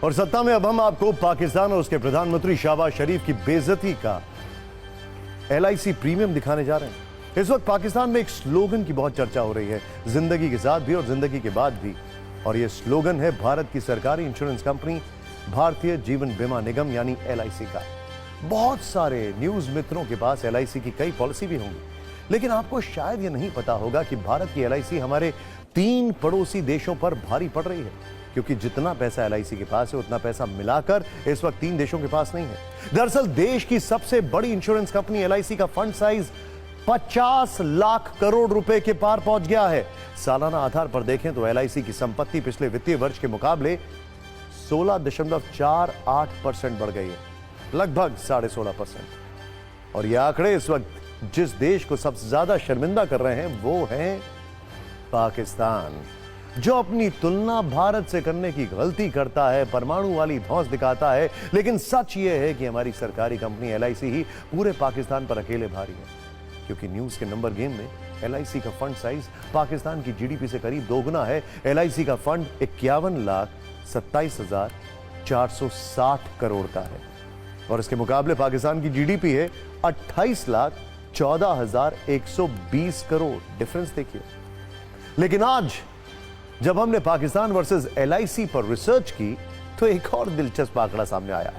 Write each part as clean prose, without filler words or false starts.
और सत्ता में अब हम आपको पाकिस्तान और उसके प्रधानमंत्री शहबाज शरीफ की बेइज्जती का LIC प्रीमियम दिखाने जा रहे हैं। इस वक्त पाकिस्तान में एक स्लोगन की बहुत चर्चा हो रही है, जिंदगी के साथ भी और जिंदगी के बाद भी। और यह स्लोगन है भारत की सरकारी इंश्योरेंस कंपनी भारतीय जीवन बीमा निगम यानी LIC का। बहुत सारे न्यूज मित्रों के पास LIC की कई पॉलिसी भी होंगी, लेकिन आपको शायद यह नहीं पता होगा कि भारत की LIC हमारे 3 पड़ोसी देशों पर भारी पड़ रही है, क्योंकि जितना पैसा LIC के पास है उतना पैसा मिलाकर इस वक्त 3 देशों के पास नहीं है। दरअसल देश की सबसे बड़ी इंश्योरेंस कंपनी LIC का फंड साइज 50 लाख करोड़ रुपए के पार पहुंच गया है। सालाना आधार पर देखें तो LIC की संपत्ति पिछले वित्तीय वर्ष के मुकाबले 16.48% बढ़ गई है, लगभग 16.5%। और यह आंकड़े इस वक्त जिस देश को सबसे ज्यादा शर्मिंदा कर रहे हैं वो है पाकिस्तान, जो अपनी तुलना भारत से करने की गलती करता है, परमाणु वाली धौंस दिखाता है। लेकिन सच यह है कि हमारी सरकारी कंपनी LIC ही पूरे पाकिस्तान पर अकेले भारी है, क्योंकि न्यूज के नंबर गेम में LIC का फंड साइज पाकिस्तान की GDP से करीब दोगुना है। LIC का फंड 51,27,460 करोड़ का है और इसके मुकाबले पाकिस्तान की GDP है 28,14,120 करोड़। डिफरेंस देखिए। लेकिन आज जब हमने पाकिस्तान वर्सेस LIC पर रिसर्च की तो एक और दिलचस्प आंकड़ा सामने आया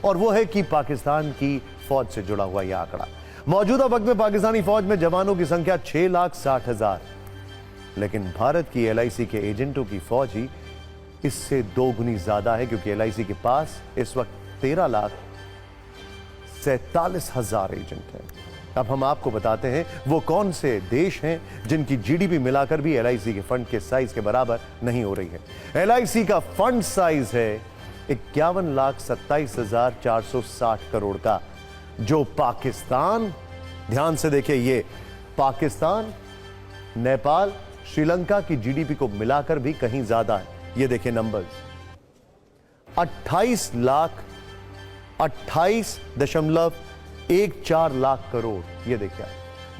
और वो है कि पाकिस्तान की फौज से जुड़ा हुआ यह आंकड़ा। मौजूदा वक्त में पाकिस्तानी फौज में जवानों की संख्या 6,60,000, लेकिन भारत की LIC के एजेंटों की फौज ही इससे 2 गुनी ज्यादा है, क्योंकि LIC के पास इस वक्त 13,47,000 एजेंट हैं। अब हम आपको बताते हैं वो कौन से देश हैं जिनकी GDP मिलाकर भी LIC के फंड के साइज के बराबर नहीं हो रही है। LIC का फंड साइज है 51,27,460 करोड़ का, जो पाकिस्तान, ध्यान से देखिए, ये पाकिस्तान, नेपाल, श्रीलंका की GDP को मिलाकर भी कहीं ज्यादा है। ये देखिए नंबर्स, 28.14 लाख करोड़, ये देखिए।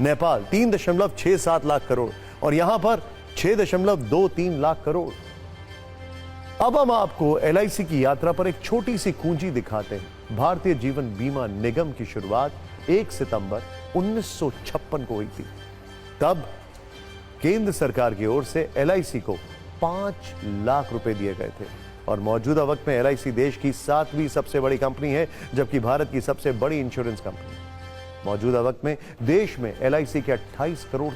नेपाल 3.67 लाख करोड़ और यहां पर 6.23 लाख करोड़। अब हम आपको LIC की यात्रा पर एक छोटी सी कुंजी दिखाते हैं। भारतीय जीवन बीमा निगम की शुरुआत 1 सितंबर 1956 को हुई थी। तब केंद्र सरकार की ओर से LIC को 5 लाख रुपए दिए गए थे और मौजूदा वक्त में LIC देश की 7वीं सबसे बड़ी कंपनी है, जबकि भारत की सबसे बड़ी इंश्योरेंस कंपनी। मौजूदा वक्त में देश में LIC के 28 करोड़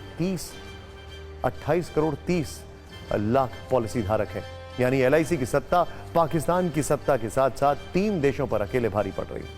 30 लाख पॉलिसी धारक हैं। यानी LIC की सत्ता पाकिस्तान की सत्ता के साथ साथ 3 देशों पर अकेले भारी पड़ रही है।